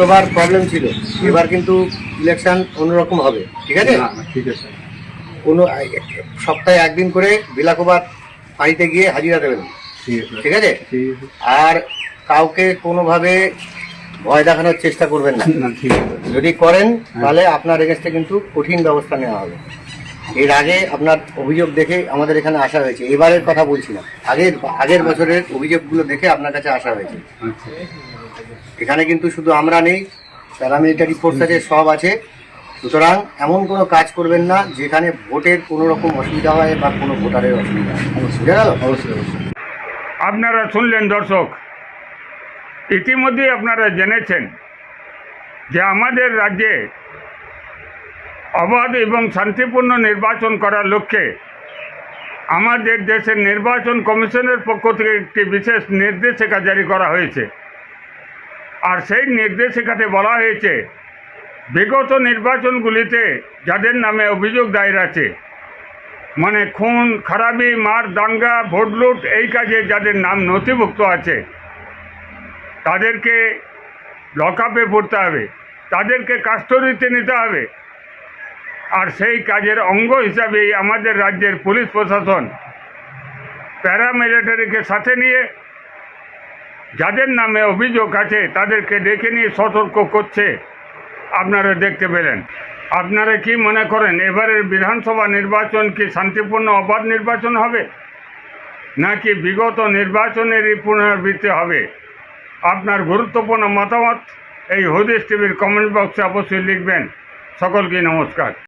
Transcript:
গতবার প্রবলেম ছিল, এবার কিন্তু ইলেকশন অন্যরকম হবে, ঠিক আছে? ঠিক আছে, কোনো সপ্তাহে একদিন করে বিলাকোবার বাড়িতে গিয়ে হাজিরা দেবেন, ঠিক আছে, ঠিক আছে? ঠিক আছে। আর কাউকে কোনোভাবে ভয় দেখানোর চেষ্টা করবেন না। না, ঠিক আছে। যদি করেন তাহলে আপনার এগেনস্টে কিন্তু কঠিন ব্যবস্থা নেওয়া হবে। এর আগে আপনার অভিযোগ দেখে আমাদের এখানে আসা হয়েছে, এবারের কথা বলছি না, আগের বছরের অভিযোগগুলো দেখে আপনার কাছে আসা হয়েছে। আচ্ছা, এখানে কিন্তু শুধু আমরা নেই, প্যারামিলিটারি ফোর্স আছে, সব আছে। সুতরাং এমন কোনো কাজ করবেন না যেখানে ভোটের কোনো রকম অসুবিধা হয় বা কোনো ভোটারের অসুবিধা হয়। বুঝে গেল? অবশ্যই অবশ্যই। আপনারা শুনলেন দর্শক, ইতিমধ্যে আপনারা জেনেছেন যে আমাদের রাজ্যে অবাধ এবং শান্তিপূর্ণ নির্বাচন করার লক্ষ্যে আমাদের দেশের নির্বাচন কমিশনের পক্ষ থেকে একটি বিশেষ নির্দেশিকা জারি করা হয়েছে। আর সেই নির্দেশিকাতে বলা হয়েছে, বিগত নির্বাচনগুলিতে যাদের নামে অভিযোগ দায়ের আছে, মানে খুন খারাপি, মার, দাঙ্গা, ভোট লুট, এই কাজে যাদের নাম নথিভুক্ত আছে তাদেরকে লকআপে পড়তে হবে, তাদেরকে কাস্টডিতে নিতে হবে। আর সেই কাজের অঙ্গ হিসাবেই আমাদের রাজ্যের পুলিশ প্রশাসন প্যারামিলিটারিকে সাথে নিয়ে যাদের নামে অভিযোগ আছে তাদেরকে ডেকে নিয়ে সতর্ক করছে, আপনারা দেখতে পেলেন। আপনারা কি মনে করেন এবারের বিধানসভা নির্বাচন কি শান্তিপূর্ণ অবাধ নির্বাচন হবে, নাকি বিগত নির্বাচনেরই পুনরাবৃত্তি হবে? আপনার গুরুত্বপূর্ণ মতামত এই হদিস টিভির কমেন্ট বক্সে অবশ্যই লিখবেন। সকলকে নমস্কার।